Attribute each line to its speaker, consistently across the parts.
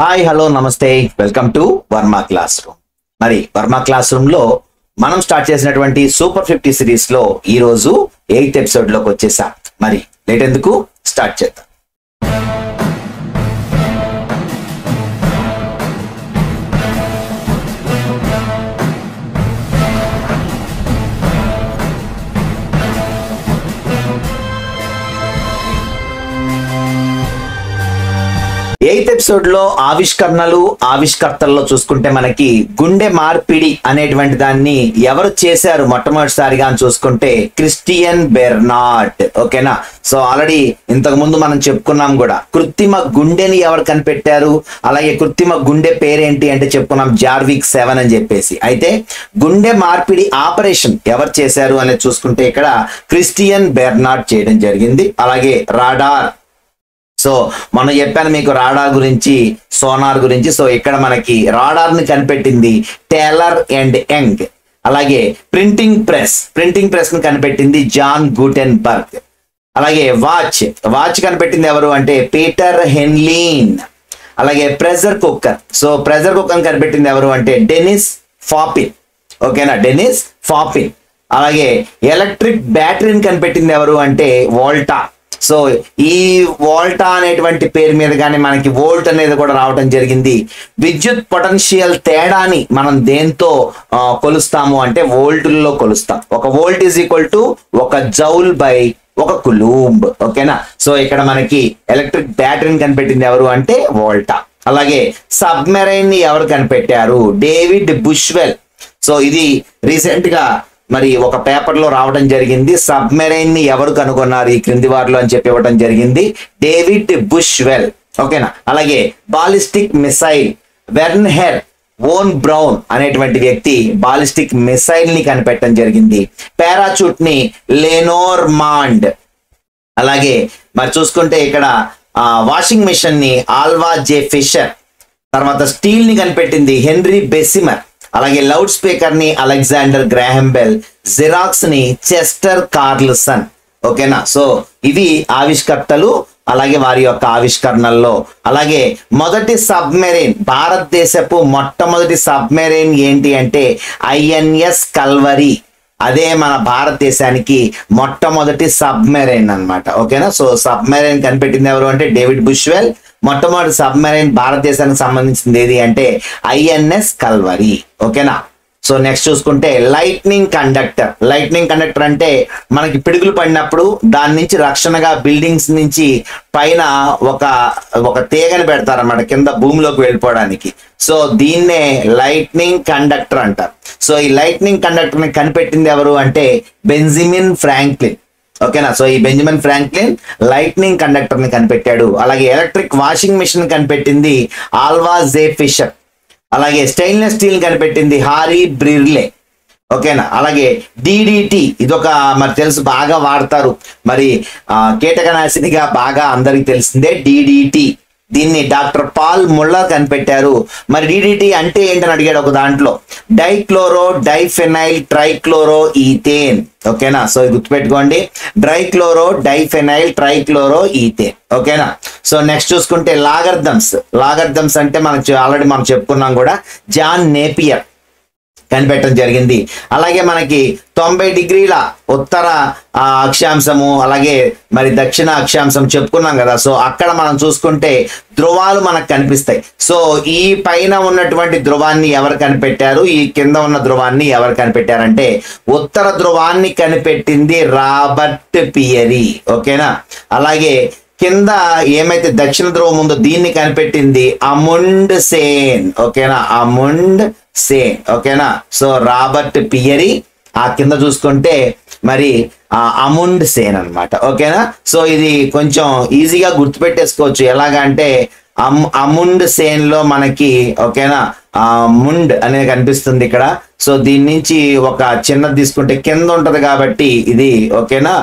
Speaker 1: Hi hello నమస్తే welcome to Varma class room. మరి Varma class room లో మనం స్టార్ట్ చేసినటువంటి సూపర్ 50 సిరీస్ లో ఈ రోజు 8th ఎపిసోడ్ లోకి వచ్చేసాం. మరి లేట్ ఎందుకు స్టార్ట్ చేద్దాం. ఎయిత్ ఎపిసోడ్ లో ఆవిష్కర్తల్లో చూసుకుంటే మనకి గుండె మార్పిడి అనేటువంటి దాన్ని ఎవరు చేశారు మొట్టమొదటిసారిగా అని చూసుకుంటే క్రిస్టియన్ బెర్నార్డ్. ఓకేనా, సో ఆల్రెడీ ఇంతకు ముందు మనం చెప్పుకున్నాం కూడా కృత్రిమ గుండెని ఎవరు కనిపెట్టారు, అలాగే కృత్రిమ గుండె పేరేంటి అంటే చెప్పుకున్నాం జార్విక్ 7 అని చెప్పేసి. అయితే గుండె మార్పిడి ఆపరేషన్ ఎవరు చేశారు అనేది చూసుకుంటే ఇక్కడ క్రిస్టియన్ బెర్నార్డ్ చేయడం జరిగింది. అలాగే రాడార్, సో మనం చెప్పాను మీకు రాడార్ గురించి, సోనార్ గురించి. సో ఇక్కడ మనకి రాడార్ ని కనిపెట్టింది టేలర్ అండ్ యంగ్. అలాగే ప్రింటింగ్ ప్రెస్ ని కనిపెట్టింది జాన్ గూటెన్బర్గ్. అలాగే వాచ్ కనిపెట్టింది ఎవరు అంటే పీటర్ హెన్లీన్. అలాగే ప్రెషర్ కుక్కర్ కనిపెట్టింది ఎవరు అంటే డెనిస్ ఫాపిన్. ఓకేనా, డెనిస్ ఫాపిన్. అలాగే ఎలక్ట్రిక్ బ్యాటరీని కనిపెట్టింది ఎవరు అంటే వోల్టా. సో ఈ వోల్టా అనేటువంటి పేరు మీద కానీ మనకి వోల్ట్ అనేది కూడా రావడం జరిగింది. విద్యుత్ పొటెన్షియల్ తేడాని మనం దేంతో కొలుస్తాము అంటే వోల్టుల్లో కొలుస్తాం. ఒక వోల్ట్ ఈజ్ ఈక్వల్ టు ఒక జౌల్ బై ఒక కులూంబ్. ఓకేనా, సో ఇక్కడ మనకి ఎలక్ట్రిక్ బ్యాటరీని కనిపెట్టింది ఎవరు అంటే వోల్టా. అలాగే సబ్మెరైన్ ని ఎవరు కనిపెట్టారు, డేవిడ్ బుష్వెల్. సో ఇది రీసెంట్ గా మరి ఒక పేపర్ లో రావడం జరిగింది. సబ్మెరైన్ ని ఎవరు కనుగొన్నారు ఈ క్రింది వారిలో అని చెప్పి ఇవ్వడం జరిగింది, డేవిడ్ బుష్వెల్. ఓకేనా, అలాగే బాలిస్టిక్ మిసైల్ వెర్న్హెర్ వోన్ బ్రౌన్ అనేటువంటి వ్యక్తి బాలిస్టిక్ మిసైల్ ని కనిపెట్టడం జరిగింది. పారాచూట్ ని లెనోర్మాండ్. అలాగే మరి చూసుకుంటే ఇక్కడ వాషింగ్ మిషన్ ని ఆల్వా జే ఫిషర్. తర్వాత స్టీల్ ని కనిపెట్టింది హెన్రీ బెసిమర్. అలాగే లౌడ్ స్పీకర్ ని అలెగ్జాండర్ గ్రాహం బెల్. జిరాక్స్ ని చెస్టర్ కార్ల్సన్. ఓకేనా, సో ఇవి ఆవిష్కర్తలు అలాగే వారి యొక్క ఆవిష్కరణల్లో. అలాగే మొదటి సబ్మెరైన్, భారతదేశపు మొట్టమొదటి సబ్మెరైన్ ఏంటి అంటే INS కల్వరి. అదే మన భారతదేశానికి మొట్టమొదటి సబ్మెరైన్ అన్నమాట. ఓకేనా, సో సబ్మెరైన్ కనిపెట్టింది ఎవరు అంటే డేవిడ్ బుష్వెల్. మొట్టమొదటి సబ్మెరైన్ భారతదేశానికి సంబంధించింది ఏది అంటే INS కల్వరి. ఓకేనా, సో నెక్స్ట్ చూసుకుంటే లైట్నింగ్ కండక్టర్ అంటే మనకి పిడుగులు పడినప్పుడు దాని నుంచి రక్షణగా బిల్డింగ్స్ నుంచి పైన ఒక తీగని పెడతారన్నమాట కింద భూమిలోకి వెళ్ళిపోవడానికి. సో దీన్నే లైట్నింగ్ కండక్టర్ అంటారు. సో ఈ లైట్నింగ్ కండక్టర్ ని కనిపెట్టింది ఎవరు అంటే బెంజమిన్ ఫ్రాంక్లిన్. ఓకేనా, సో ఈ బెంజమిన్ ఫ్రాంక్లిన్ లైట్నింగ్ కండక్టర్ ని కనిపెట్టాడు. అలాగే ఎలక్ట్రిక్ వాషింగ్ మిషన్ కనిపెట్టింది ఆల్వా జే ఫిషర్. అలాగే స్టెయిన్లెస్ స్టీల్ కనిపెట్టింది హారీ బ్రిర్లే. ఓకేనా, అలాగే DDT ఇదొక మరి తెలుసు, బాగా వాడతారు, మరి కీటకనాశినిగా బాగా అందరికి తెలిసిందే DDT. దీన్ని డాక్టర్ పాల్ ముల్లర్ కనిపెట్టారు. మరి DDT అంటే ఏంటని అడిగాడు ఒక దాంట్లో, డైక్లోరో డైఫెనైల్ ట్రైక్లోరో ఈథేన్. ఓకేనా, సో గుర్తుపెట్టుకోండి, డైక్లోరో ట్రైక్లోరో ఈథేన్. ఓకేనా, సో నెక్స్ట్ చూసుకుంటే లాగర్థమ్స్ అంటే ఆల్రెడీ మనం చెప్పుకున్నాం కూడా, జాన్ నేపియర్ కనిపెట్టడం జరిగింది. అలాగే మనకి 90 డిగ్రీల ఉత్తర అక్షాంశము అలాగే మరి దక్షిణ అక్షాంశం చెప్పుకున్నాం కదా. సో అక్కడ మనం చూసుకుంటే ధ్రువాలు మనకు కనిపిస్తాయి. సో ఈ పైన ఉన్నటువంటి ధ్రువాన్ని ఎవరు కనిపెట్టారు, ఈ కింద ఉన్న ధ్రువాన్ని ఎవరు కనిపెట్టారంటే ఉత్తర ధ్రువాన్ని కనిపెట్టింది రాబర్ట్ పియరీ. ఓకేనా, అలాగే కింద ఏమైతే దక్షిణ ధ్రువం ఉందో దీన్ని కనిపెట్టింది అముండ్ సేన్. ఓకేనా, అముండ్ సేన్. ఓకేనా, సో రాబర్ట్ పియరీ. ఆ కింద చూసుకుంటే మరి అముండ్ సేన్ అన్నమాట. ఓకేనా, సో ఇది కొంచెం ఈజీగా గుర్తుపెట్టేసుకోవచ్చు. ఎలాగంటే అముండ్ సేన్ లో మనకి ఓకేనా ముండ్ అనేది కనిపిస్తుంది ఇక్కడ. సో దీని నుంచి ఒక చిన్నది తీసుకుంటే కింద ఉంటది కాబట్టి ఇది ఓకేనా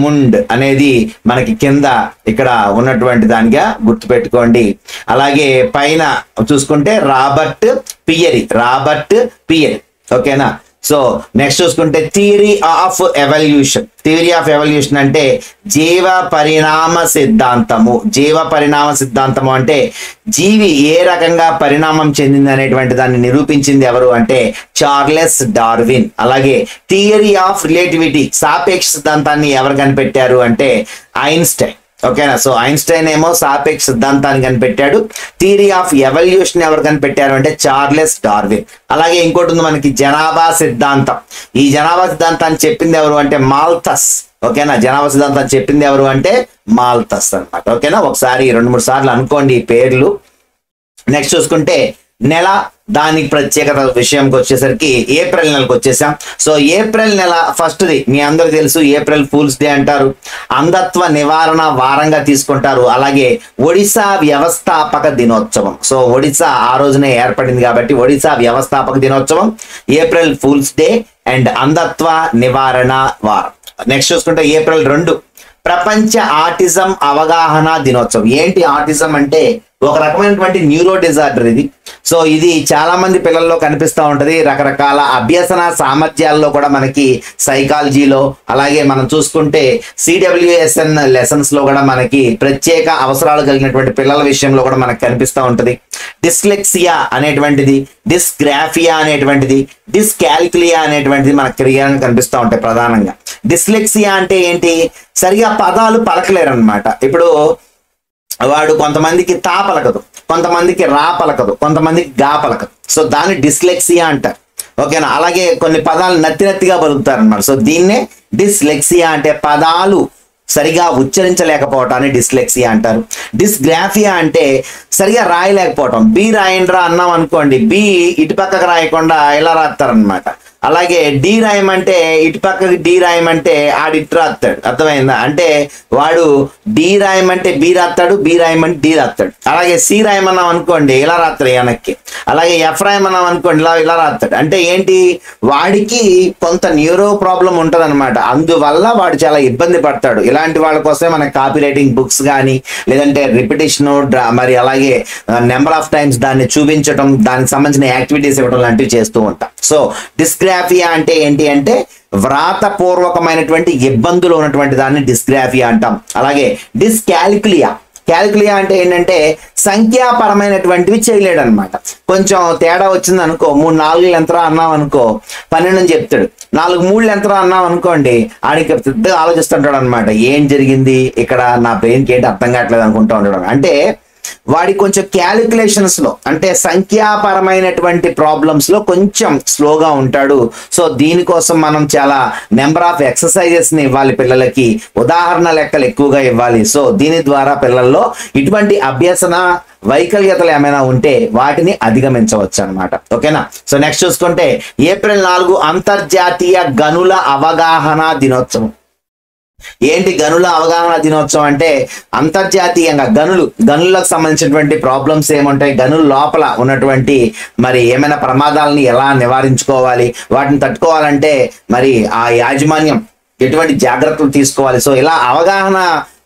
Speaker 1: ముండ్ అనేది మనకి కింద ఇక్కడ ఉన్నటువంటి దానిగా గుర్తుపెట్టుకోండి. అలాగే పైన చూసుకుంటే రాబర్ట్ పియరీ. ఓకేనా, సో నెక్స్ట్ చూసుకుంటే theory of evolution. Theory of evolution అంటే జీవ పరిణామ సిద్ధాంతము. జీవ పరిణామ సిద్ధాంతము అంటే జీవి ఏ రకంగా పరిణామం చెందింది అనేటువంటి దాన్ని నిరూపించింది ఎవరు అంటే చార్లెస్ డార్విన్. అలాగే థియరీ ఆఫ్ రిలేటివిటీ, సాపేక్ష సిద్ధాంతాన్ని ఎవరు కనిపెట్టారు అంటే ఐన్స్టైన్. ఓకేనా. సో ఐన్స్టైన్ ఏమో సాపేక్ష సిద్ధాంతాన్ని కనిపెట్టాడు. థియరీ ఆఫ్ ఎవల్యూషన్ ఎవరు కనిపెట్టారు అంటే చార్లెస్ డార్విన్. అలాగే ఇంకోటి ఉంది మనకి జనాభా సిద్ధాంతం. ఈ జనాభా సిద్ధాంతాన్ని చెప్పింది ఎవరు అంటే మాల్థస్. ఓకేనా. జనాభా సిద్ధాంతాన్ని చెప్పింది ఎవరు అంటే మాల్థస్ అన్నమాట. ఓకేనా. ఒకసారి 2-3 సార్లు అనుకోండి ఈ పేర్లు. నెక్స్ట్ చూసుకుంటే నెల, దానికి ప్రత్యేకత విషయంకి వచ్చేసరికి ఏప్రిల్ నెలకు వచ్చేసాం. సో ఏప్రిల్ నెల ఫస్ట్ది మీ అందరూ తెలుసు, ఏప్రిల్ ఫూల్స్ డే అంటారు. అంధత్వ నివారణ వారంగా తీసుకుంటారు. అలాగే ఒడిశా వ్యవస్థాపక దినోత్సవం. సో ఒడిశా ఆ రోజునే ఏర్పడింది కాబట్టి ఒడిశా వ్యవస్థాపక దినోత్సవం, ఏప్రిల్ ఫూల్స్ డే అండ్ అంధత్వ నివారణ వారం. నెక్స్ట్ చూసుకుంటే ఏప్రిల్ 2 ప్రపంచ ఆటిజం అవగాహన దినోత్సవం. ఏంటి ఆటిజం అంటే ఒక రకమైనటువంటి న్యూరో డిజార్డర్ ఇది. సో ఇది చాలా మంది పిల్లల్లో కనిపిస్తూ ఉంటది. రకరకాల అభ్యసన సామర్థ్యాల్లో కూడా మనకి సైకాలజీలో, అలాగే మనం చూసుకుంటే CWSN లెసన్స్ లో కూడా మనకి ప్రత్యేక అవసరాలు కలిగినటువంటి పిల్లల విషయంలో కూడా మనకు కనిపిస్తూ ఉంటది. డిస్లెక్సియా అనేటువంటిది, డిస్గ్రాఫియా అనేటువంటిది, డిస్కాల్కులియా అనేటువంటిది మనకు క్రియాలను కనిపిస్తూ ఉంటాయి ప్రధానంగా. డిస్లెక్సియా అంటే ఏంటి, సరిగా పదాలు పలకలేరు అనమాట. ఇప్పుడు వాడు కొంతమందికి తా పలకదు, కొంతమందికి రా పలకదు, కొంతమందికి గా పలకదు. సో దాన్ని డిస్లెక్సియా అంటారు. ఓకేనా. అలాగే కొన్ని పదాలు నత్తినత్తిగా పలుకుతారు అనమాట. సో దీన్నే డిస్లెక్సియా అంటే పదాలు సరిగా ఉచ్చరించలేకపోవటాన్ని డిస్లెక్సియా అంటారు. డిస్గ్రాఫియా అంటే సరిగా రాయలేకపోవటం. బి రాయండ్రా అన్నాం అనుకోండి, బి ఇటు పక్కకు రాయకుండా ఇలా రాస్తారనమాట. అలాగే డి రాయమంటే ఇటు పక్కకి డి రాయమంటే ఆడిటు రాస్తాడు. అర్థమైందా. అంటే వాడు డి రాయమంటే బి రాస్తాడు, బి రాయమంటే డి రాస్తాడు. అలాగే సి రాయమన్నాం అనుకోండి ఇలా రాస్తాడు వెనక్కి. అలాగే ఎఫ్ రాయమన్నాం అనుకోండి ఇలా రాస్తాడు. అంటే ఏంటి, వాడికి కొంత న్యూరో ప్రాబ్లం ఉంటుంది అనమాట. అందువల్ల వాడు చాలా ఇబ్బంది పడతాడు. ఇలాంటి వాళ్ళ కోసమే మనకి కాపీ రైటింగ్ బుక్స్ కానీ, లేదంటే రిపిటేషన్, మరి అలాగే నెంబర్ ఆఫ్ టైమ్స్ దాన్ని చూపించడం, దానికి సంబంధించిన యాక్టివిటీస్ ఇవ్వడం లాంటివి చేస్తూ ఉంటాం. సో డిస్గ్రాఫియా అంటే ఏంటి అంటే వ్రాతపూర్వకమైనటువంటి ఇబ్బందులు ఉన్నటువంటి దాన్ని డిస్గ్రాఫియా అంటాం. అలాగే డిస్కాల్కులియా, క్యాలిక్యులియా అంటే ఏంటంటే సంఖ్యాపరమైనటువంటివి చేయలేడు అనమాట. కొంచెం తేడా వచ్చింది అనుకో, 3 4 ఎంతరా అన్నాం అనుకో 12 అని చెప్తాడు. 4 3 ఎంతరా అన్నాం అనుకోండి ఆడికి పెద్దగా ఆలోచిస్తుంటాడు అనమాట. ఏం జరిగింది ఇక్కడ, నా బ్రెయిన్కి ఏంటి అర్థం కావట్లేదు అనుకుంటూ ఉంటాడు. అంటే వాడి కొంచెం క్యాలిక్యులేషన్స్ లో, అంటే సంఖ్యాపరమైనటువంటి ప్రాబ్లమ్స్ లో కొంచెం స్లోగా ఉంటాడు. సో దీనికోసం మనం చాలా నెంబర్ ఆఫ్ ఎక్సర్సైజెస్ ని ఇవ్వాలి పిల్లలకి, ఉదాహరణ లెక్కలు ఎక్కువగా ఇవ్వాలి. సో దీని ద్వారా పిల్లల్లో ఇటువంటి అభ్యసన వైకల్యతలు ఏమైనా ఉంటే వాటిని అధిగమించవచ్చు అనమాట. ఓకేనా. సో నెక్స్ట్ చూసుకుంటే ఏప్రిల్ 4 అంతర్జాతీయ గనుల అవగాహన దినోత్సవం. ఏంటి గనుల అవగాహన దినోత్సవం అంటే అంతర్జాతీయంగా గనులకు సంబంధించినటువంటి ప్రాబ్లమ్స్ ఏముంటాయి, గనుల లోపల ఉన్నటువంటి మరి ఏమైనా ప్రమాదాలని ఎలా నివారించుకోవాలి, వాటిని తట్టుకోవాలంటే మరి ఆ యాజమాన్యం ఎటువంటి జాగ్రత్తలు తీసుకోవాలి. సో ఇలా అవగాహన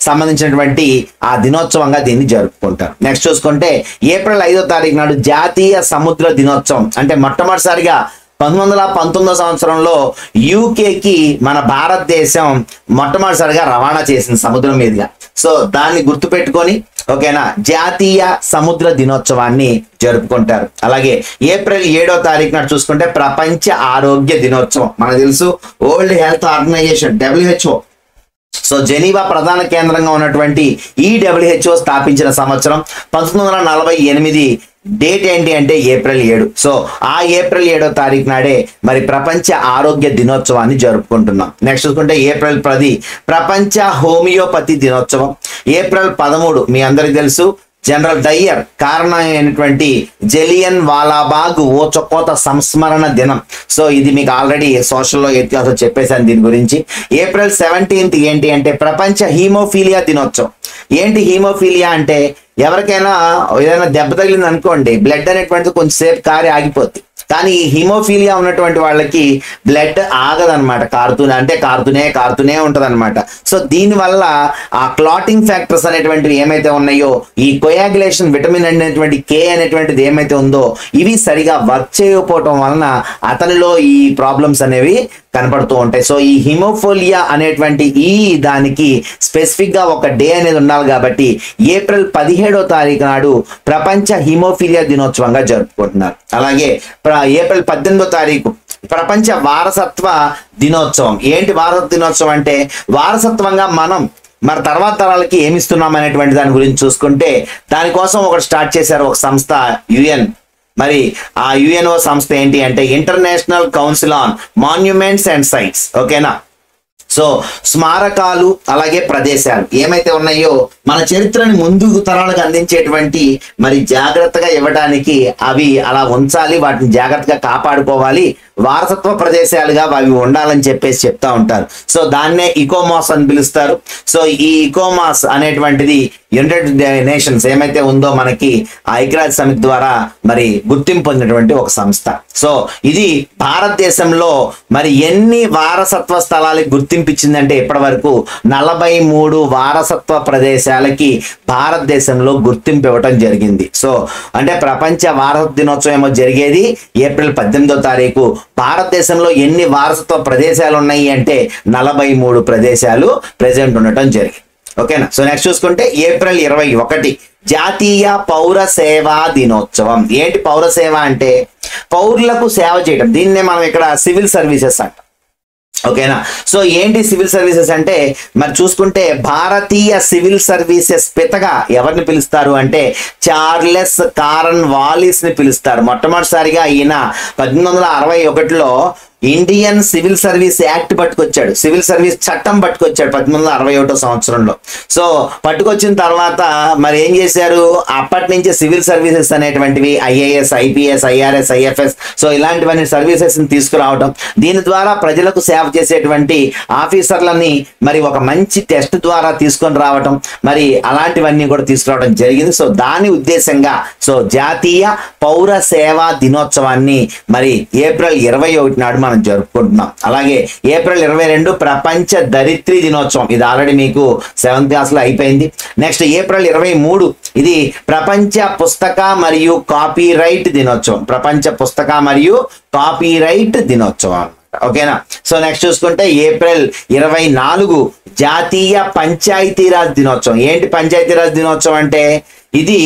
Speaker 1: సంబంధించినటువంటి ఆ దినోత్సవంగా దీన్ని జరుపుకుంటారు. నెక్స్ట్ చూసుకుంటే ఏప్రిల్ 5వ తారీఖు నాడు జాతీయ సముద్ర దినోత్సవం. అంటే మొట్టమొదటిసారిగా 1919 సంవత్సరంలో యూకేకి మన భారతదేశం మొట్టమొదటిసారిగా రవాణా చేసింది సముద్రం మీదుగా. సో దాన్ని గుర్తుపెట్టుకొని ఓకేనా జాతీయ సముద్ర దినోత్సవాన్ని జరుపుకుంటారు. అలాగే ఏప్రిల్ 7వ తారీఖు నాడు చూసుకుంటే ప్రపంచ ఆరోగ్య దినోత్సవం. మనకు తెలుసు world health organisation WHO. So Geneva ప్రధాన కేంద్రంగా ఉన్నటువంటి ఈ WHO స్థాపించిన సంవత్సరం 1948. డేట్ ఏంటి అంటే ఏప్రిల్ 7. సో ఆ ఏప్రిల్ 7వ తారీఖు నాడే మరి ప్రపంచ ఆరోగ్య దినోత్సవాన్ని జరుపుకుంటున్నాం. నెక్స్ట్ చూసుకుంటే ఏప్రిల్ 10 ప్రపంచ హోమియోపతి దినోత్సవం. ఏప్రిల్ 13 మీ అందరికి తెలుసు జనరల్ డయ్యర్ కారణమైనటువంటి జలియన్ వాలాబాగ్ ఓచకోత సంస్మరణ దినం. సో ఇది మీకు ఆల్రెడీ సోషల్లో ఇతిహాసం చెప్పేశాను దీని గురించి. ఏప్రిల్ 17 ఏంటి అంటే ప్రపంచ హీమోఫీలియా దినోత్సవం. ఏంటి హీమోఫీలియా అంటే ఎవరికైనా ఏదైనా దెబ్బ తగిలింది అనుకోండి, బ్లడ్ అనేటువంటిది కొంచెంసేపు కారి ఆగిపోద్ది. కానీ ఈ హిమోఫీలియా ఉన్నటువంటి వాళ్ళకి బ్లడ్ ఆగదనమాట, కారుతూనే ఉంటది అనమాట. సో దీనివల్ల ఆ క్లాటింగ్ ఫ్యాక్టర్స్ అనేటువంటివి ఏమైతే ఉన్నాయో, ఈ కోయాగులేషన్ విటమిన్ అనేటువంటి కే అనేటువంటిది ఏమైతే ఉందో, ఇవి సరిగా వర్క్ చేయకపోవటం వలన అతనిలో ఈ ప్రాబ్లమ్స్ అనేవి కనపడుతూ ఉంటాయి. సో ఈ హిమోఫోలియా అనేటువంటి ఈ దానికి స్పెసిఫిక్ గా ఒక డే అనేది ఉండాలి కాబట్టి ఏప్రిల్ 17వ తారీఖు నాడు ప్రపంచ హిమోఫీలియా దినోత్సవంగా జరుపుకుంటున్నారు. అలాగే ఏప్రిల్ 18వ తారీఖు ప్రపంచ వారసత్వ దినోత్సవం. ఏంటి వారసత్వ దినోత్సవం అంటే, వారసత్వంగా మనం మరి తర్వాత తరాలకి ఏమిస్తున్నాం అనేటువంటి దాని గురించి చూసుకుంటే, దానికోసం ఒకటి స్టార్ట్ చేశారు ఒక సంస్థ, యుఎన్. మరి ఆ యుఎన్ఓ సంస్థ ఏంటి అంటే international council on monuments and sites. ఓకేనా. సో స్మారకాలు అలాగే ప్రదేశాలు ఏమైతే ఉన్నాయో మన చరిత్రని ముందుకు తరాలకు అందించేటువంటి మరి జాగ్రత్తగా ఇవ్వడానికి అవి అలా ఉంచాలి, వాటిని జాగ్రత్తగా కాపాడుకోవాలి, వారసత్వ ప్రదేశాలుగా అవి ఉండాలని చెప్పేసి చెప్తా ఉంటారు. సో దాన్నే ఇకోమాస్ అని పిలుస్తారు. సో ఈ ఇకోమాస్ అనేటువంటిది యునైటెడ్ నేషన్స్ ఏమైతే ఉందో మనకి ఆ ఐక్యరాజ్య సమితి ద్వారా మరి గుర్తింపు పొందినటువంటి ఒక సంస్థ. సో ఇది భారతదేశంలో మరి ఎన్ని వారసత్వ స్థలాలకు గుర్తింపించిందంటే ఇప్పటి వరకు 43 వారసత్వ ప్రదేశాలకి భారతదేశంలో గుర్తింపు ఇవ్వటం జరిగింది. సో అంటే ప్రపంచ వారసత్వ దినోత్సవం ఏమో జరిగేది ఏప్రిల్ 18వ తారీఖు. భారతదేశంలో ఎన్ని వారసత్వ ప్రదేశాలు ఉన్నాయి అంటే 43 ప్రదేశాలు ప్రెజెంట్ ఉండటం జరిగింది. ఓకేనా. సో నెక్స్ట్ చూసుకుంటే ఏప్రిల్ 21 జాతీయ పౌర సేవా దినోత్సవం. ఏంటి పౌర సేవ అంటే, పౌరులకు సేవ చేయడం. దీన్నే మనం ఇక్కడ సివిల్ సర్వీసెస్ అంటాం. ఓకేనా. సో ఏంటి సివిల్ సర్వీసెస్ అంటే, మరి చూసుకుంటే భారతీయ సివిల్ సర్వీసెస్ పితగా ఎవరిని పిలుస్తారు అంటే చార్లెస్ కారన్ వాలిస్ ని పిలుస్తారు. మొట్టమొదటిసారిగా ఈయన 1861లో ఇండియన్ సివిల్ సర్వీస్ యాక్ట్ పట్టుకొచ్చాడు, సివిల్ సర్వీస్ చట్టం పట్టుకొచ్చాడు 1861 సంవత్సరంలో. సో పట్టుకొచ్చిన తర్వాత మరి ఏం చేశారు, అప్పటి నుంచి సివిల్ సర్వీసెస్ అనేటువంటివి IAS, IPS, IRS, IFS, so ఇలాంటివన్నీ సర్వీసెస్ తీసుకురావడం, దీని ద్వారా ప్రజలకు సేవ చేసేటువంటి ఆఫీసర్లని మరి ఒక మంచి టెస్ట్ ద్వారా తీసుకొని రావటం, మరి అలాంటివన్నీ కూడా తీసుకురావడం జరిగింది. సో దాని ఉద్దేశంగా సో జాతీయ పౌర సేవా దినోత్సవాన్ని మరి ఏప్రిల్ 21 నాడు మనం జరుపుకుంటున్నాం. అలాగే ఏప్రిల్ 22 ప్రపంచ ధరిత్రి దినోత్సవం. ఇది ఆల్రెడీ మీకు 7th క్లాస్ లో అయిపోయింది. నెక్స్ట్ ఏప్రిల్ 23 ఇది ప్రపంచ పుస్తక మరియు కాపీరైట్ దినోత్సవం. ప్రపంచ పుస్తక మరియు కాపీరైట్ దినోత్సవం. ఓకేనా. సో నెక్స్ట్ చూసుకుంటే ఏప్రిల్ 24 జాతీయ పంచాయతీరాజ్ దినోత్సవం. ఏంటి పంచాయతీరాజ్ దినోత్సవం అంటే, ఇది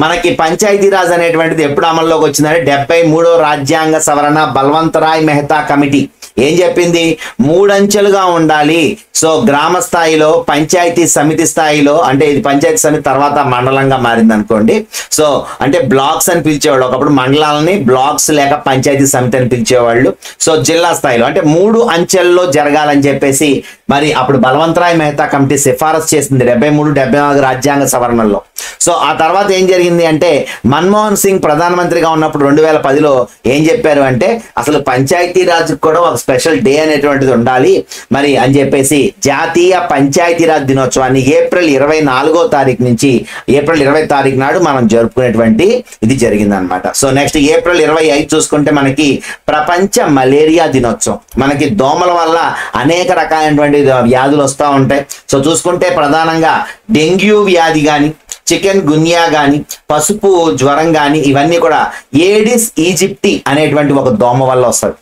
Speaker 1: మనకి పంచాయతీరాజ్ అనేటువంటిది ఎప్పుడు అమల్లోకి వచ్చిందంటే 73వ రాజ్యాంగ సవరణ బల్వంతరాయ్ మెహతా కమిటీ ఏం చెప్పింది, 3 అంచెలుగా ఉండాలి. సో గ్రామ స్థాయిలో, పంచాయతీ సమితి స్థాయిలో, అంటే ఇది పంచాయతీ సమితి తర్వాత మండలంగా మారింది అనుకోండి. సో అంటే బ్లాక్స్ అని పిలిచేవాళ్ళు, ఒకప్పుడు మండలాలని బ్లాక్స్ లేక పంచాయతీ సమితి అని పిలిచేవాళ్ళు. సో జిల్లా స్థాయిలో అంటే 3 అంచెల్లో జరగాలని చెప్పేసి మరి అప్పుడు బల్వంతరాయ్ మెహతా కమిటీ సిఫారసు చేసింది 73, 74 రాజ్యాంగ సవరణల్లో. సో ఆ తర్వాత ఏం జరిగింది అంటే, మన్మోహన్ సింగ్ ప్రధానమంత్రిగా ఉన్నప్పుడు 2010లో ఏం చెప్పారు అంటే, అసలు పంచాయతీరాజ్ కూడా ఒక స్పెషల్ డే అనేటువంటిది ఉండాలి మరి అని చెప్పేసి జాతీయ పంచాయతీరాజ్ దినోత్సవాన్ని ఏప్రిల్ 24వ తారీఖు నుంచి ఏప్రిల్ 20వ తారీఖు నాడు మనం జరుపుకునేటువంటి ఇది జరిగిందనమాట. సో నెక్స్ట్ ఏప్రిల్ 25 చూసుకుంటే మనకి ప్రపంచ మలేరియా దినోత్సవం. మనకి దోమల వల్ల అనేక రకాలైనటువంటి వ్యాధులు వస్తూ ఉంటాయి. సో చూసుకుంటే ప్రధానంగా డెంగ్యూ వ్యాధి కానీ, చికెన్ గున్యా కానీ, పసుపు జ్వరం కానీ, ఇవన్నీ కూడా ఏడిస్ ఈజిప్టి అనేటువంటి ఒక దోమ వల్ల వస్తుంది.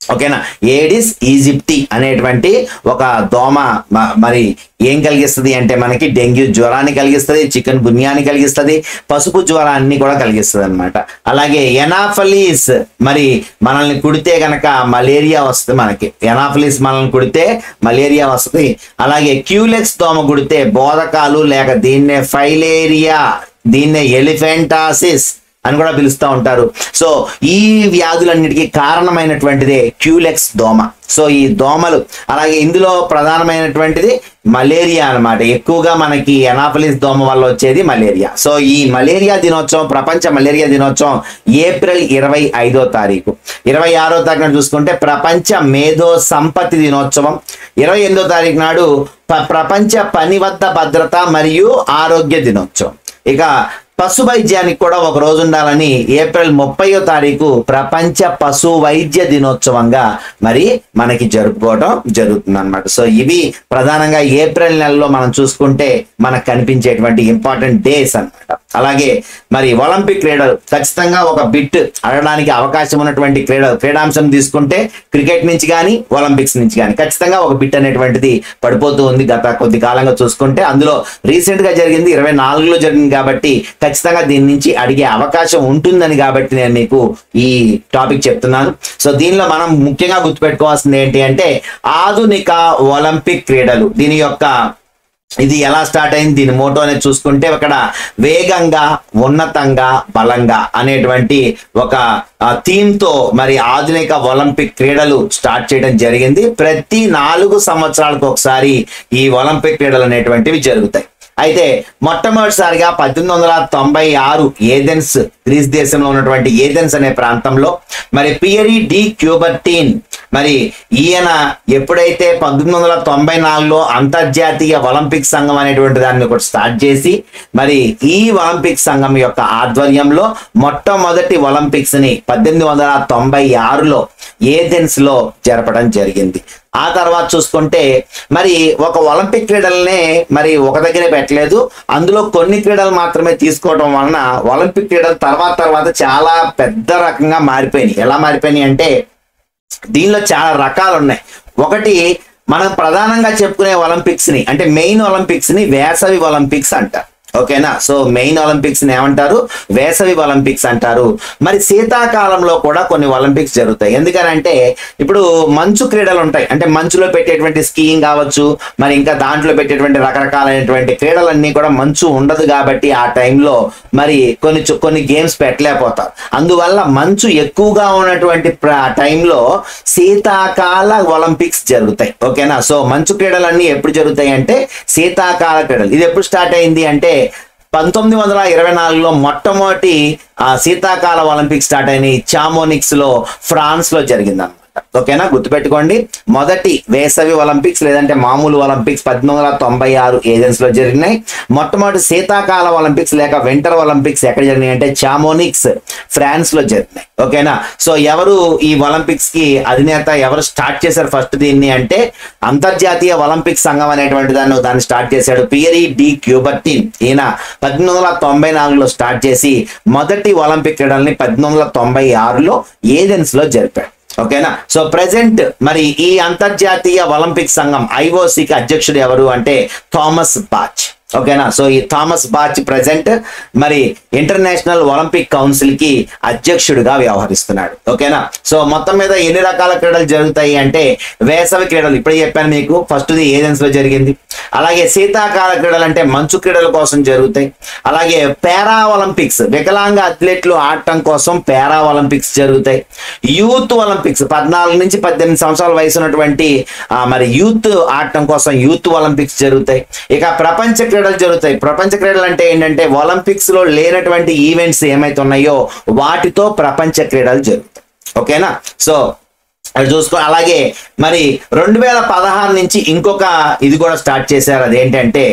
Speaker 1: ఓకేనా. ఏడిస్ ఈజిప్టి అనేటువంటి ఒక దోమ మరి ఏం కలిగిస్తుంది అంటే మనకి డెంగ్యూ జ్వరాన్ని కలిగిస్తుంది, చికెన్ గున్యాన్ని కలిగిస్తుంది, పసుపు జ్వరాన్ని కూడా కలిగిస్తుంది అనమాట. అలాగే ఎనాఫలీస్ మరి మనల్ని కుడితే గనక మలేరియా వస్తుంది. మనకి ఎనాఫలీస్ మనల్ని కుడితే మలేరియా వస్తుంది. అలాగే క్యూలెక్స్ దోమ కుడితే బోధకాలు లేక దీన్నే ఫైలేరియా, దీన్నే ఎలిఫెంటాసిస్ అని కూడా పిలుస్తూ ఉంటారు. సో ఈ వ్యాధులన్నిటికీ కారణమైనటువంటిదే క్యూలెక్స్ దోమ. సో ఈ దోమలు, అలాగే ఇందులో ప్రధానమైనటువంటిది మలేరియా అన్నమాట. ఎక్కువగా మనకి ఎనాఫలిస్ దోమ వల్ల వచ్చేది మలేరియా. సో ఈ మలేరియా దినోత్సవం, ప్రపంచ మలేరియా దినోత్సవం ఏప్రిల్ 25వ తారీఖు. 26వ తారీఖున చూసుకుంటే ప్రపంచ మేధో సంపత్తి దినోత్సవం. 28వ తారీఖు నాడు ప్రపంచ పని వద్ద భద్రత మరియు ఆరోగ్య దినోత్సవం. ఇక పశు వైద్యానికి కూడా ఒక రోజు ఉండాలని ఏప్రిల్ 30వ తారీఖు ప్రపంచ పశు వైద్య దినోత్సవంగా మరి మనకి జరుపుకోవడం జరుగుతుంది అన్నమాట. సో ఇవి ప్రధానంగా ఏప్రిల్ నెలలో మనం చూసుకుంటే మనకు కనిపించేటువంటి ఇంపార్టెంట్ డేస్ అన్నమాట. అలాగే మరి ఒలింపిక్ క్రీడలు ఖచ్చితంగా ఒక బిట్ అడగడానికి అవకాశం ఉన్నటువంటి క్రీడాంశం తీసుకుంటే క్రికెట్ నుంచి కానీ ఒలింపిక్స్ నుంచి కానీ ఖచ్చితంగా ఒక బిట్ అనేటువంటిది పడిపోతూ ఉంది గత కొద్ది కాలంగా చూసుకుంటే. అందులో రీసెంట్ గా జరిగింది 24లో జరిగింది కాబట్టి ఖచ్చితంగా దీని నుంచి అడిగే అవకాశం ఉంటుందని కాబట్టి నేను మీకు ఈ టాపిక్ చెప్తున్నాను. సో దీనిలో మనం ముఖ్యంగా గుర్తుపెట్టుకోవాల్సింది ఏంటి అంటే ఆధునిక ఒలింపిక్ క్రీడలు. దీని యొక్క ఇది ఎలా స్టార్ట్ అయింది, దీని మోటో అనేది చూసుకుంటే అక్కడ వేగంగా ఉన్నతంగా బలంగా అనేటువంటి ఒక థీమ్ తో మరి ఆధునిక ఒలింపిక్ క్రీడలు స్టార్ట్ చేయడం జరిగింది. ప్రతి 4 సంవత్సరాలకు ఒకసారి ఈ ఒలింపిక్ క్రీడలు అనేటువంటివి జరుగుతాయి. అయితే మొట్టమొదటిసారిగా 1896 ఏథెన్స్ గ్రీస్ దేశంలో ఉన్నటువంటి ఏథెన్స్ అనే ప్రాంతంలో మరి పియరీ డి క్యూబర్టీన్ మరి ఈయన ఎప్పుడైతే 1994లో అంతర్జాతీయ ఒలింపిక్ సంఘం అనేటువంటి దాన్ని ఒకటి స్టార్ట్ చేసి మరి ఈ ఒలింపిక్ సంఘం యొక్క ఆధ్వర్యంలో మొట్టమొదటి ఒలింపిక్స్ ని 1896లో ఏథెన్స్ లో జరపడం జరిగింది. ఆ తర్వాత చూసుకుంటే మరి ఒక ఒలింపిక్ క్రీడలనే మరి ఒక దగ్గరే పెట్టలేదు, అందులో కొన్ని క్రీడలు మాత్రమే తీసుకోవడం వలన ఒలింపిక్ క్రీడలు తర్వాత చాలా పెద్ద రకంగా మారిపోయినాయి. ఎలా మారిపోయినాయి అంటే దీనిలో చాలా రకాలు ఉన్నాయి. ఒకటి మనం ప్రధానంగా చెప్పుకునే ఒలింపిక్స్ ని అంటే మెయిన్ ఒలింపిక్స్ ని వేసవి ఒలింపిక్స్ అంటారు. ఓకేనా. సో మెయిన్ ఒలింపిక్స్ ఏమంటారు, వేసవి ఒలింపిక్స్ అంటారు. మరి శీతాకాలంలో కూడా కొన్ని ఒలింపిక్స్ జరుగుతాయి. ఎందుకనంటే ఇప్పుడు మంచు క్రీడలు ఉంటాయి, అంటే మంచులో పెట్టేటువంటి స్కీయింగ్ కావచ్చు, మరి ఇంకా దాంట్లో పెట్టేటువంటి రకరకాలైనటువంటి క్రీడలన్నీ కూడా మంచు ఉండదు కాబట్టి ఆ టైంలో మరి కొన్ని గేమ్స్ పెట్టలేకపోతారు. అందువల్ల మంచు ఎక్కువగా ఉన్నటువంటి టైంలో శీతాకాల ఒలింపిక్స్ జరుగుతాయి. ఓకేనా. సో మంచు క్రీడలన్నీ ఎప్పుడు జరుగుతాయి అంటే శీతాకాల క్రీడలు. ఇది ఎప్పుడు స్టార్ట్ అయింది అంటే 1924లో మొట్టమొదటి శీతాకాల ఒలింపిక్స్ స్టార్ట్ అయినాయి చామోనిక్స్ లో ఫ్రాన్స్ లో జరిగిందన్నమాట. ఓకేనా, గుర్తుపెట్టుకోండి. మొదటి వేసవి ఒలింపిక్స్ లేదంటే మామూలు ఒలింపిక్స్ 1896 ఏథెన్స్ లో జరిగినాయి. మొట్టమొదటి శీతాకాల ఒలింపిక్స్ లేక వింటర్ ఒలింపిక్స్ ఎక్కడ జరిగినాయి అంటే చామోనిక్స్ ఫ్రాన్స్ లో జరిగినాయి. ఓకేనా. సో ఎవరు ఈ ఒలింపిక్స్ కి అధినేత, ఎవరు స్టార్ట్ చేశారు ఫస్ట్ దీన్ని అంటే అంతర్జాతీయ ఒలింపిక్ సంఘం అనేటువంటి దాన్ని స్టార్ట్ చేశాడు పియరీ డి క్యూబర్టీన్. ఈయన 1894లో స్టార్ట్ చేసి మొదటి ఒలింపిక్ క్రీడల్ని 1896లో ఏథెన్స్ లో జరిపాడు. ఓకేనా. సో ప్రెసెంట్ మరి ఈ అంతర్జాతీయ ఒలింపిక్ సంఘం ఐఓసికి అధ్యక్షుడు ఎవరు అంటే థామస్ బాచ్. ఓకేనా. సో ఈ థామస్ బాచ్ ప్రెసెంట్ మరి ఇంటర్నేషనల్ ఒలింపిక్ కౌన్సిల్ కి అధ్యక్షుడిగా వ్యవహరిస్తున్నాడు. ఓకేనా. సో మొత్తం మీద ఎన్ని రకాల క్రీడలు జరుగుతాయి అంటే వేసవి క్రీడలు ఇప్పుడే చెప్పాను మీకు, ఫస్ట్ది ఏథెన్స్ లో జరిగింది. అలాగే శీతాకాల క్రీడలు అంటే మంచు క్రీడల కోసం జరుగుతాయి. అలాగే పారా ఒలింపిక్స్ వికలాంగ అథ్లెట్లు ఆడటం కోసం పారా ఒలింపిక్స్ జరుగుతాయి. యూత్ ఒలింపిక్స్ 14 నుంచి 18 సంవత్సరాల వయసు ఉన్నటువంటి మరి యూత్ ఆడటం కోసం యూత్ ఒలింపిక్స్ జరుగుతాయి. ఇక ప్రపంచ క్రీడలు జరుగుతాయి. ప్రపంచ క్రీడలు అంటే ఏంటంటే ఒలింపిక్స్ లో లేనటువంటి ఈవెంట్స్ ఏమైతే ఉన్నాయో వాటితో ప్రపంచ క్రీడలు జరుగుతాయి. ఓకేనా. సో అది చూసుకో. అలాగే మరి 2016 నుంచి ఇంకొక ఇది కూడా స్టార్ట్ చేశారు. అదేంటంటే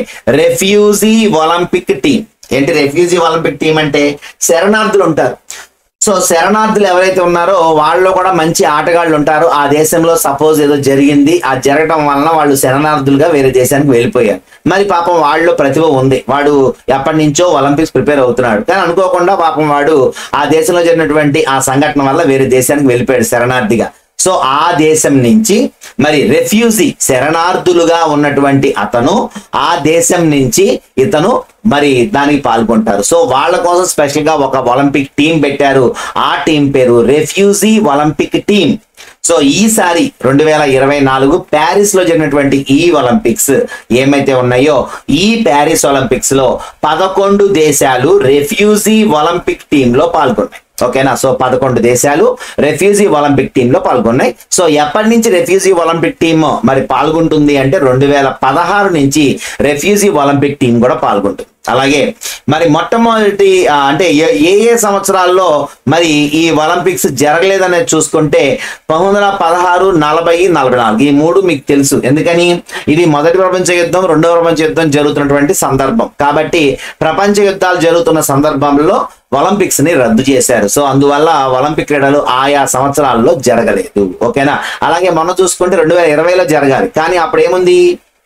Speaker 1: రెఫ్యూజీ ఒలింపిక్ టీం. ఏంటి రెఫ్యూజీ ఒలింపిక్ టీం అంటే శరణార్థులు ఉంటారు. సో శరణార్థులు ఎవరైతే ఉన్నారో వాళ్ళు కూడా మంచి ఆటగాళ్ళు ఉంటారు. ఆ దేశంలో సపోజ్ ఏదో జరిగింది, ఆ జరగడం వలన వాళ్ళు శరణార్థులుగా వేరే దేశానికి వెళ్ళిపోయారు. మరి పాపం వాళ్ళు ప్రతిభ ఉంది, వాడు ఎప్పటి నుంచో ఒలింపిక్స్ ప్రిపేర్ అవుతున్నాడు, కానీ అనుకోకుండా పాపం వాడు ఆ దేశంలో జరిగినటువంటి ఆ సంఘటన వల్ల వేరే దేశానికి వెళ్ళిపోయాడు శరణార్థిగా. సో ఆ దేశం నుంచి మరి రెఫ్యూజీ శరణార్థులుగా ఉన్నటువంటి అతను ఆ దేశం నుంచి ఇతను మరి దానికి పాల్గొంటారు. సో వాళ్ళ కోసం స్పెషల్ గా ఒక ఒలింపిక్ టీం పెట్టారు. ఆ టీం పేరు రెఫ్యూజీ ఒలింపిక్ టీం. సో ఈసారి 2024 ప్యారిస్ లో జరిగినటువంటి ఈ ఒలింపిక్స్ ఏమైతే ఉన్నాయో ఈ ప్యారిస్ ఒలింపిక్స్ లో 11 దేశాలు రెఫ్యూజీ ఒలింపిక్ టీం లో పాల్గొన్నాయి. ఓకేనా. సో 11 దేశాలు రెఫ్యూజీ ఒలింపిక్ టీమ్ లో పాల్గొన్నాయి. సో ఎప్పటి నుంచి రెఫ్యూజీ ఒలింపిక్ టీమ్ మరి పాల్గొంటుంది అంటే 2016 నుంచి రెఫ్యూజీ ఒలింపిక్ టీం కూడా పాల్గొంటుంది. అలాగే మరి మొట్టమొదటి అంటే ఏ ఏ సంవత్సరాల్లో మరి ఈ ఒలింపిక్స్ జరగలేదనేది చూసుకుంటే 1916, 40, 44 ఈ మూడు మీకు తెలుసు. ఎందుకని ఇది మొదటి ప్రపంచ యుద్ధం, రెండవ ప్రపంచ యుద్ధం జరుగుతున్నటువంటి సందర్భం కాబట్టి ప్రపంచ యుద్ధాలు జరుగుతున్న సందర్భంలో ఒలింపిక్స్ ని రద్దు చేశారు. సో అందువల్ల ఒలింపిక్ క్రీడలు ఆయా సంవత్సరాల్లో జరగలేదు. ఓకేనా. అలాగే మొన్న చూసుకుంటే 2020లో జరగాలి, కానీ అప్పుడు ఏముంది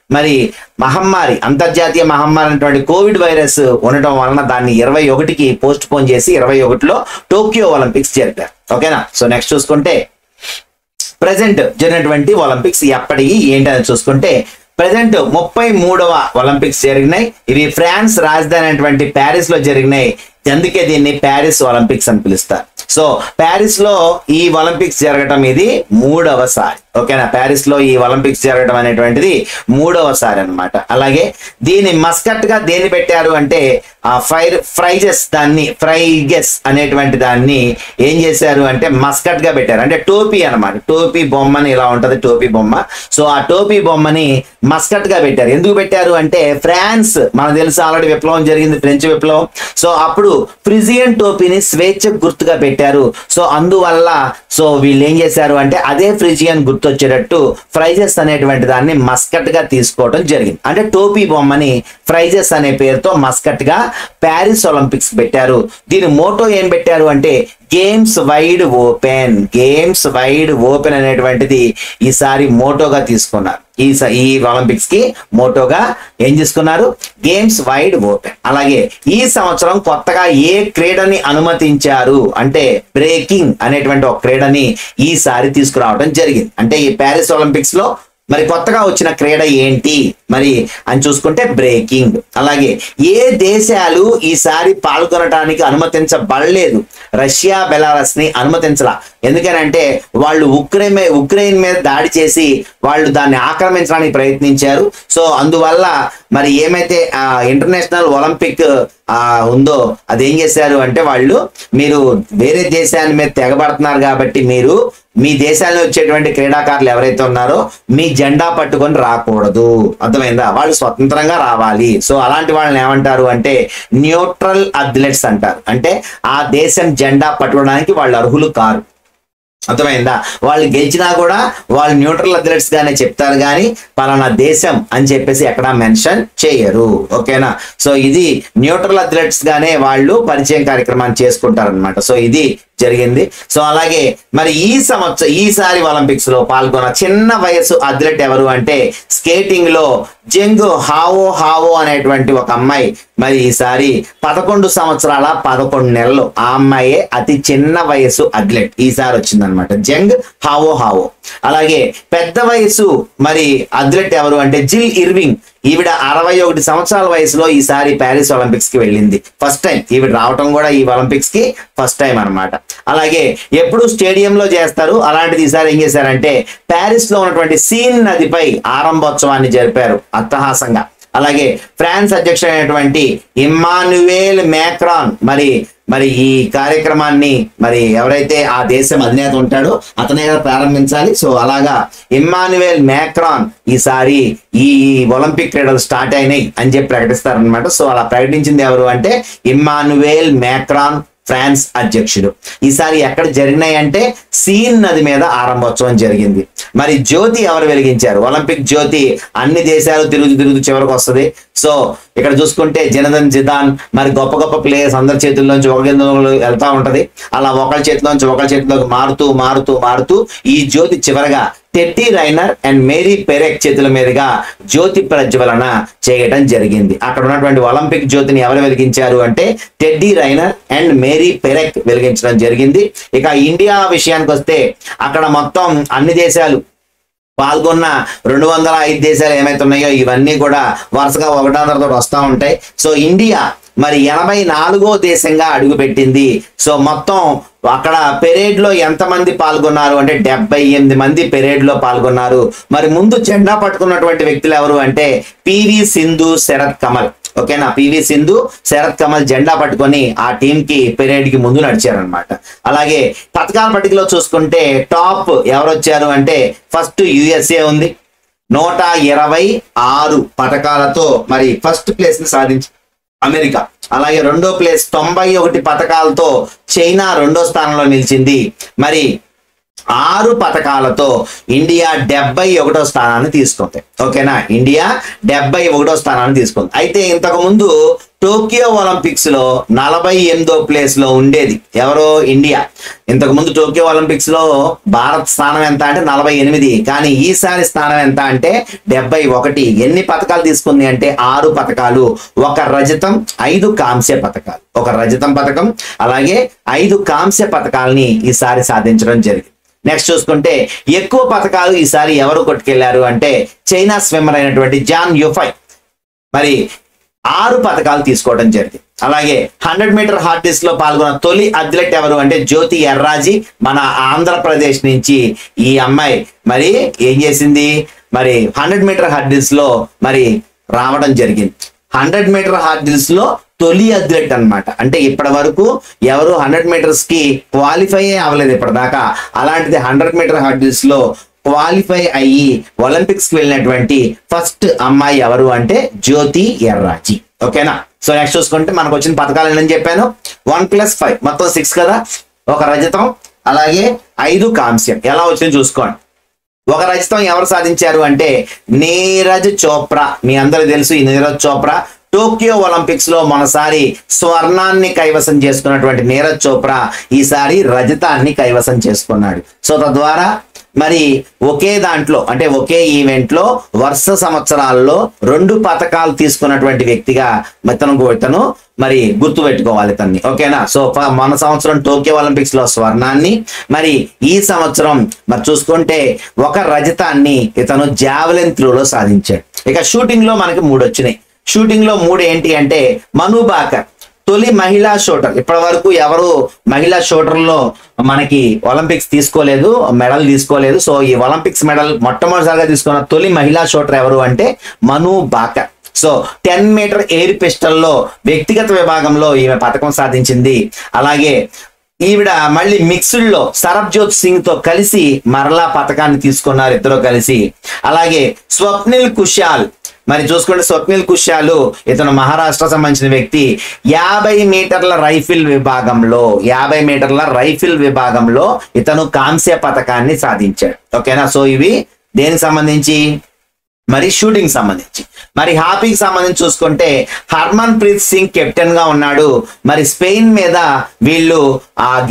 Speaker 1: మరి మహమ్మారి, అంతర్జాతీయ మహమ్మారి అనేటువంటి కోవిడ్ వైరస్ ఉండటం వలన దాన్ని 21కి పోస్ట్ పోన్ చేసి 21లో టోక్యో ఒలింపిక్స్ జరిపారు. ఓకేనా. సో నెక్స్ట్ చూసుకుంటే ప్రెసెంట్ జరిగినటువంటి ఒలింపిక్స్ ఎప్పటికి ఏంటని చూసుకుంటే ప్రెసెంట్ 33వ ఒలింపిక్స్ జరిగినాయి. ఇవి ఫ్రాన్స్ రాజధాని అయినటువంటి ప్యారిస్ లో జరిగినాయి. అందుకే దీన్ని ప్యారిస్ ఒలింపిక్స్ అని పిలుస్తారు. సో ప్యారిస్ లో ఈ ఒలింపిక్స్ జరగటం ఇది 3వసారి. ఓకేనా. ప్యారిస్ లో ఈ ఒలింపిక్స్ జరగడం అనేటువంటిది 3వసారి అనమాట. అలాగే దీన్ని మస్కట్ గా దేన్ని పెట్టారు అంటే ఫ్రైగెస్ అనేటువంటి దాన్ని ఏం చేశారు అంటే మస్కట్ గా పెట్టారు. అంటే టోపీ అనమాట. టోపీ బొమ్మని ఇలా ఉంటది, టోపీ బొమ్మ. సో ఆ టోపీ బొమ్మని మస్కట్ గా పెట్టారు. ఎందుకు పెట్టారు అంటే ఫ్రాన్స్, మనకు తెలుసు ఆల్రెడీ విప్లవం జరిగింది, ఫ్రెంచ్ విప్లవం. సో అప్పుడు ఫ్రిజియన్ టోపీని స్వేచ్ఛ గుర్తుగా పెట్టారు. సో అందువల్ల సో వీళ్ళు ఏం చేశారు అంటే అదే ఫ్రిజియన్ గుర్తు వచ్చేటట్టు ఫ్రైజెస్ అనేటువంటి దాన్ని మస్కట్ గా తీసుకోవడం జరిగింది. అంటే టోపీ బొమ్మని ఫ్రైజెస్ అనే పేరుతో మస్కట్ గా ప్యారిస్ ఒలింపిక్స్ పెట్టారు. దీని మోటో ఏం పెట్టారు అంటే games wide open. Games wide open అనేటువంటిది ఈసారి మోటోగా తీసుకున్నారు. ఈ ఒలింపిక్స్ కి మోటోగా ఏం తీసుకున్నారు, గేమ్స్ వైడ్ ఓపెన్. అలాగే ఈ సంవత్సరం కొత్తగా ఏ క్రీడని అనుమతించారు అంటే బ్రేకింగ్ అనేటువంటి ఒక క్రీడని ఈసారి తీసుకురావడం జరిగింది. అంటే ఈ ప్యారిస్ ఒలింపిక్స్ లో మరి కొత్తగా వచ్చిన క్రీడ ఏంటి మరి అని చూసుకుంటే బ్రేకింగ్. అలాగే ఏ దేశాలు ఈసారి పాల్గొనడానికి అనుమతించబడలేదు, రష్యా, బెలారస్ ని అనుమతించలా. ఎందుకనంటే వాళ్ళు ఉక్రెయిన్ మీద దాడి చేసి వాళ్ళు దాన్ని ఆక్రమించడానికి ప్రయత్నించారు. సో అందువల్ల మరి ఏమైతే ఇంటర్నేషనల్ ఒలింపిక్ ఉందో అదేం చేశారు అంటే వాళ్ళు మీరు వేరే దేశాన్ని మీద తెగబడుతున్నారు కాబట్టి మీరు మీ దేశాల్లో వచ్చేటువంటి క్రీడాకారులు ఎవరైతే ఉన్నారో మీ జెండా పట్టుకొని రాకూడదు. అర్థమైందా. వాళ్ళు స్వతంత్రంగా రావాలి. సో అలాంటి వాళ్ళని ఏమంటారు అంటే న్యూట్రల్ అథ్లెట్స్ అంటారు. అంటే ఆ దేశం జెండా పట్టుకోవడానికి వాళ్ళు అర్హులు కారు. అర్థమైందా. వాళ్ళు గెలిచినా కూడా వాళ్ళు న్యూట్రల్ అథ్లెట్స్ గానే చెప్తారు కానీ పలానా దేశం అని చెప్పేసి ఎక్కడా మెన్షన్ చేయరు. ఓకేనా. సో ఇది న్యూట్రల్ అథ్లెట్స్ గానే వాళ్ళు పరిచయం కార్యక్రమాన్ని చేసుకుంటారు అనమాట. సో ఇది జరిగింది. సో అలాగే మరి ఈసారి ఒలింపిక్స్ లో పాల్గొన్న చిన్న వయసు అథ్లెట్ ఎవరు అంటే స్కేటింగ్ లో జంగ్ హావో అనేటువంటి ఒక అమ్మాయి మరి ఈసారి 11 సంవత్సరాల 11 నెలలు. ఆ అమ్మాయే అతి చిన్న వయసు అథ్లెట్ ఈసారి వచ్చిందనమాట, జంగ్ హావో. అలాగే పెద్ద వయసు మరి అథ్లెట్ ఎవరు అంటే జిల్ ఇర్వింగ్. ఈవిడ 61 సంవత్సరాల వయసులో ఈసారి ప్యారిస్ ఒలింపిక్స్ కి వెళ్ళింది. ఫస్ట్ టైం ఈవిడ రావటం కూడా ఈ ఒలింపిక్స్ కి ఫస్ట్ టైం అనమాట. అలాగే ఎప్పుడు స్టేడియంలో చేస్తారు, అలాంటిది ఈసారి ఏం చేశారంటే ప్యారిస్ లో ఉన్నటువంటి సీన్ నదిపై ఆరంభోత్సవాన్ని జరిపారు అట్టహాసంగా. అలాగే ఫ్రాన్స్ అధ్యక్షుడైనటువంటి ఇమ్మాన్యుయేల్ మ్యాక్రాన్ మరి ఈ కార్యక్రమాన్ని మరి ఎవరైతే ఆ దేశం అధినేత ఉంటాడో అతనే ప్రారంభించాలి. సో అలాగా ఇమ్మాన్యుయేల్ మ్యాక్రాన్ ఈసారి ఈ ఒలింపిక్ క్రీడలు స్టార్ట్ అయినాయి అని చెప్పి ప్రకటిస్తారనమాట. సో అలా ప్రకటించింది ఎవరు అంటే ఇమ్మాన్యుయేల్ మ్యాక్రాన్, ఫ్రాన్స్ అధ్యక్షుడు. ఈసారి ఎక్కడ జరిగినాయి అంటే సీన్ నది మీద ఆరంభోత్సవం జరిగింది. మరి జ్యోతి ఎవరు వెలిగించారు, ఒలింపిక్ జ్యోతి అన్ని దేశాలు తిరుగుతూ చివరికి వస్తుంది. సో ఇక్కడ చూసుకుంటే జినెదిన్ జిదాన్ మరి గొప్ప గొప్ప ప్లేయర్స్ అందరి చేతుల్లోంచి ఒక వెళ్తా ఉంటది. అలా ఒకరి చేతిలోకి మారుతూ ఈ జ్యోతి చివరగా టెడ్డీ రైనర్ అండ్ మేరీ పెరెక్ చేతుల మీదుగా జ్యోతి ప్రజ్వలన చేయడం జరిగింది. అక్కడ ఉన్నటువంటి ఒలింపిక్ జ్యోతిని ఎవరు వెలిగించారు అంటే టెడ్డీ రైనర్ అండ్ మేరీ పెరెక్ వెలిగించడం జరిగింది. ఇక ఇండియా విషయానికి వస్తే అక్కడ మొత్తం అన్ని దేశాలు పాల్గొన్న 205 దేశాలు ఏమైతే ఉన్నాయో ఇవన్నీ కూడా వరుసగా ఒకటాంతరతో వస్తూ ఉంటాయి. సో ఇండియా మరి 84వ దేశంగా అడుగుపెట్టింది. సో మొత్తం అక్కడ పెరేడ్ లో ఎంతమంది పాల్గొన్నారు అంటే 78 మంది పెరేడ్ లో పాల్గొన్నారు. మరి ముందు జెండా పట్టుకున్నటువంటి వ్యక్తులు ఎవరు అంటే పివి సింధు, శరత్ కమల్. ఓకేనా. పివి సింధు, శరత్ కమల్ జెండా పట్టుకొని ఆ టీం కి పెరేడ్ కి ముందు నడిచారనమాట. అలాగే పథకాల పట్టికలో చూసుకుంటే టాప్ ఎవరు వచ్చారు అంటే ఫస్ట్ యుఎస్ఏ ఉంది 126 పథకాలతో మరి ఫస్ట్ ప్లేస్ ని సాధించి అమెరికా. అలాగే రెండో ప్లేస్ 91 పథకాలతో చైనా రెండో స్థానంలో నిలిచింది. మరి 6 పథకాలతో ఇండియా 71వ స్థానాన్ని తీసుకుంది. ఓకేనా, ఇండియా 71వ స్థానాన్ని తీసుకుంది. అయితే ఇంతకు ముందు టోక్యో ఒలింపిక్స్ లో 48వ ప్లేస్ లో ఉండేది ఎవరో ఇండియా. ఇంతకు ముందు టోక్యో ఒలింపిక్స్ లో భారత్ స్థానం ఎంత అంటే 48, కానీ ఈసారి స్థానం ఎంత అంటే 71. ఎన్ని పథకాలు తీసుకుంది అంటే 6 పథకాలు, 1 రజతం 5 కాంస్య పథకాలు. 1 రజతం పథకం అలాగే 5 కాంస్య పథకాలని ఈసారి సాధించడం జరిగింది. నెక్స్ట్ చూసుకుంటే ఎక్కువ పథకాలు ఈసారి ఎవరు కొట్టుకెళ్లారు అంటే చైనా స్విమ్మర్ అయినటువంటి జాన్ యుఫై మరి 6 పథకాలు తీసుకోవడం జరిగింది. అలాగే 100 మీటర్ హార్డ్ డిస్క్ లో పాల్గొన్న తొలి అథ్లెట్ ఎవరు అంటే జ్యోతి ఎర్రాజీ, మన ఆంధ్రప్రదేశ్ నుంచి ఈ అమ్మాయి మరి ఏం చేసింది, మరి 100 మీటర్ హార్డ్ డిస్క్ లో మరి రావడం జరిగింది. 100 మీటర్ హార్డ్ డిస్క్ లో తొలి అథ్లెట్ అన్నమాట. అంటే ఇప్పటి వరకు ఎవరు 100 మీటర్స్ కి క్వాలిఫై అవ్వలేదు ఇప్పటిదాకా. అలాంటిది 100 మీటర్ హార్డ్ డిస్క్ లో క్వాలిఫై అయ్యి ఒలింపిక్స్ కి వెళ్ళినటువంటి ఫస్ట్ అమ్మాయి ఎవరు అంటే జ్యోతి ఎర్రాజీ. ఓకేనా, సో నెక్స్ట్ చూసుకుంటే మనకు వచ్చిన పథకాలు ఏంటని చెప్పాను, 1+5 మొత్తం 6 కదా. 1 రజతం అలాగే 5 కాంస్యం. ఎలా వచ్చింది చూసుకోండి. 1 రజతం ఎవరు సాధించారు అంటే నీరజ్ చోప్రా. మీ అందరూ తెలుసు ఈ నీరజ్ చోప్రా టోక్యో ఒలింపిక్స్ లో మొన్నసారి స్వర్ణాన్ని కైవసం చేసుకున్నటువంటి నీరజ్ చోప్రా ఈసారి రజతాన్ని కైవసం చేసుకున్నాడు. సో తద్వారా మరి ఒకే దాంట్లో అంటే ఒకే ఈవెంట్ లో వరుస సంవత్సరాల్లో 2 పథకాలు తీసుకున్నటువంటి వ్యక్తిగా ఇతను మరి గుర్తు పెట్టుకోవాలి ఇతన్ని. ఓకేనా, సో మన సంవత్సరం టోక్యో ఒలింపిక్స్ లో స్వర్ణాన్ని, మరి ఈ సంవత్సరం మరి చూసుకుంటే 1 రజతాన్ని ఇతను జావెలిన్ త్రోలో సాధించాడు. ఇక షూటింగ్ లో మనకి 3 వచ్చినాయి. షూటింగ్ లో 3 ఏంటి అంటే మను బాకర్ తొలి మహిళా షూటర్. ఇప్పటి వరకు ఎవరు మహిళా షూటర్లో మనకి ఒలింపిక్స్ తీసుకోలేదు, మెడల్ తీసుకోలేదు. సో ఈ ఒలింపిక్స్ మెడల్ మొట్టమొదటిసారిగా తీసుకున్న తొలి మహిళా షూటర్ ఎవరు అంటే మను బాకర్. సో 10 మీటర్ ఎయిర్ పిస్టల్లో వ్యక్తిగత విభాగంలో ఈమె పథకం సాధించింది. అలాగే ఈవిడ మళ్ళీ మిక్స్డ్ లో సరబ్జోత్ సింగ్ తో కలిసి మరలా పథకాన్ని తీసుకున్నారు ఇద్దరు కలిసి. అలాగే స్వప్నిల్ కుశాల్ మరి చూసుకుంటే స్వప్నిల్ కుశాలు ఇతను మహారాష్ట్ర సంబంధించిన వ్యక్తి. 50 మీటర్ల రైఫిల్ విభాగంలో ఇతను కాంస్య పథకాన్ని సాధించాడు. ఓకేనా, సో ఇవి దేనికి సంబంధించి మరి షూటింగ్ సంబంధించి. మరి హాకీకి సంబంధించి చూసుకుంటే హర్మన్ ప్రీత్ సింగ్ కెప్టెన్ గా ఉన్నాడు. మరి స్పెయిన్ మీద వీళ్ళు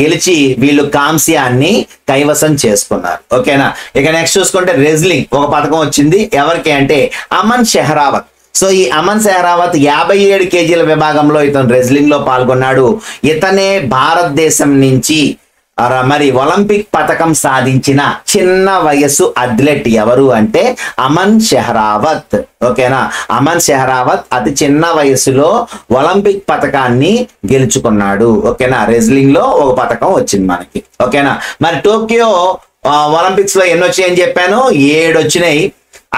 Speaker 1: గెలిచి వీళ్ళు కాంస్యాన్ని కైవసం చేసుకున్నారు. ఓకేనా, ఇక నెక్స్ట్ చూసుకుంటే రెజ్లింగ్ 1 పథకం వచ్చింది. ఎవరికి అంటే అమన్ షెహరావత్. సో ఈ అమన్ షెహరావత్ 57 కేజీల విభాగంలో ఇతను రెజ్లింగ్ లో పాల్గొన్నాడు. ఇతనే భారతదేశం నుంచి మరి ఒలింపిక్ పథకం సాధించిన చిన్న వయస్సు అథ్లెట్ ఎవరు అంటే అమన్ షెహరావత్. ఓకేనా, అమన్ షెహరావత్ అతి చిన్న వయసులో ఒలింపిక్ పథకాన్ని గెలుచుకున్నాడు. ఓకేనా, రెజ్లింగ్ లో 1 పథకం వచ్చింది మనకి. ఓకేనా, మరి టోక్యో ఒలింపిక్స్ లో ఎన్ని వచ్చాయని చెప్పాను, 7 వచ్చినాయి.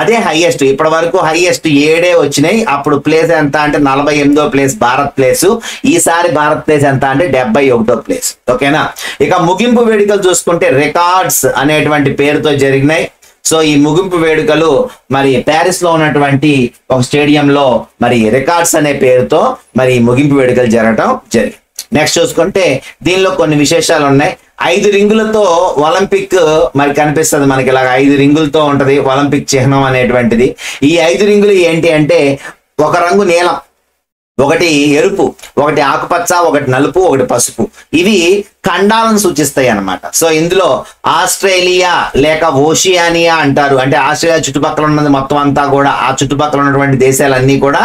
Speaker 1: అదే హైయెస్ట్, ఇప్పటి వరకు హైయెస్ట్ 7 వచ్చినాయి. అప్పుడు ప్లేస్ ఎంత అంటే 48వ ప్లేస్ భారత్ ప్లేస్. ఈసారి భారత్ ప్లేస్ ఎంత అంటే 71వ ప్లేస్. ఓకేనా, ఇక ముగింపు వేడుకలు చూసుకుంటే రికార్డ్స్ అనేటువంటి పేరుతో జరిగినాయి. సో ఈ ముగింపు వేడుకలు మరి ప్యారిస్ లో ఉన్నటువంటి ఒక స్టేడియంలో మరి రికార్డ్స్ అనే పేరుతో మరి ముగింపు వేడుకలు జరగడం జరిగింది. నెక్స్ట్ చూసుకుంటే దీనిలో కొన్ని విశేషాలు ఉన్నాయి. 5 రింగులతో ఒలింపిక్ మరి కనిపిస్తుంది మనకి. ఇలాగ 5 రింగులతో ఉంటది ఒలింపిక్ చిహ్నం అనేటువంటిది. ఈ 5 రింగులు ఏంటి అంటే 1 రంగు నీలం, 1 ఎరుపు, 1 ఆకుపచ్చ, 1 నలుపు, 1 పసుపు. ఇవి ఖండాలను సూచిస్తాయి అన్నమాట. సో ఇందులో ఆస్ట్రేలియా లేక ఓషియానియా అంటారు. అంటే ఆస్ట్రేలియా చుట్టుపక్కల ఉన్నది మొత్తం అంతా కూడా ఆ చుట్టుపక్కల ఉన్నటువంటి దేశాలన్నీ కూడా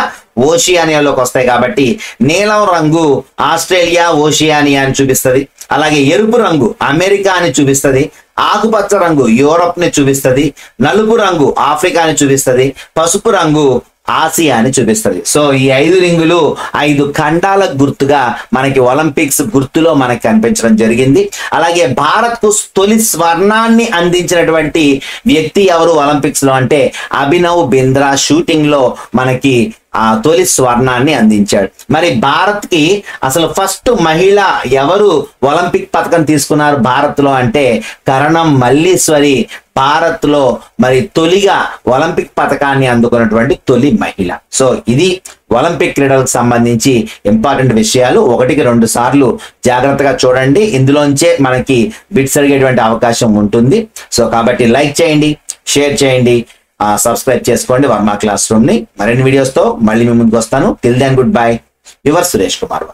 Speaker 1: ఓషియానియాలోకి వస్తాయి. కాబట్టి నీలం రంగు ఆస్ట్రేలియా ఓషియానియా అని చూపిస్తుంది. అలాగే ఎరుపు రంగు అమెరికా అని చూపిస్తుంది. ఆకుపచ్చ రంగు యూరప్ ని చూపిస్తుంది. నలుపు రంగు ఆఫ్రికాని చూపిస్తుంది. పసుపు రంగు ఆసియా అని చూపిస్తుంది. సో ఈ 5 రింగులు 5 ఖండాల గుర్తుగా మనకి ఒలింపిక్స్ గుర్తులో మనకి కనిపించడం జరిగింది. అలాగే భారత్ కు తొలి స్వర్ణాన్ని అందించినటువంటి వ్యక్తి ఎవరు ఒలింపిక్స్ లో అంటే అభినవ్ బింద్రా షూటింగ్ లో మనకి తొలి స్వర్ణాన్ని అందించాడు. మరి భారత్ కి అసలు ఫస్ట్ మహిళ ఎవరు ఒలింపిక్ పథకం తీసుకున్నారు భారత్ లో అంటే కరణం మల్లీశ్వరి భారత్ లో మరి తొలిగా ఒలింపిక్ పథకాన్ని అందుకున్నటువంటి తొలి మహిళ. సో ఇది ఒలింపిక్ క్రీడలకు సంబంధించి ఇంపార్టెంట్ విషయాలు 1-2 సార్లు జాగ్రత్తగా చూడండి. ఇందులోంచే మనకి బిట్స్ అడిగేటువంటి అవకాశం ఉంటుంది. సో కాబట్టి లైక్ చేయండి, షేర్ చేయండి, సబ్స్క్రైబ్ చేసుకోండి వర్మ క్లాస్ రూమ్ ని. మరిన్ని వీడియోస్ తో మళ్ళీ మీ ముందుకు వస్తాను. Till then good bye. Your Suresh Kumar.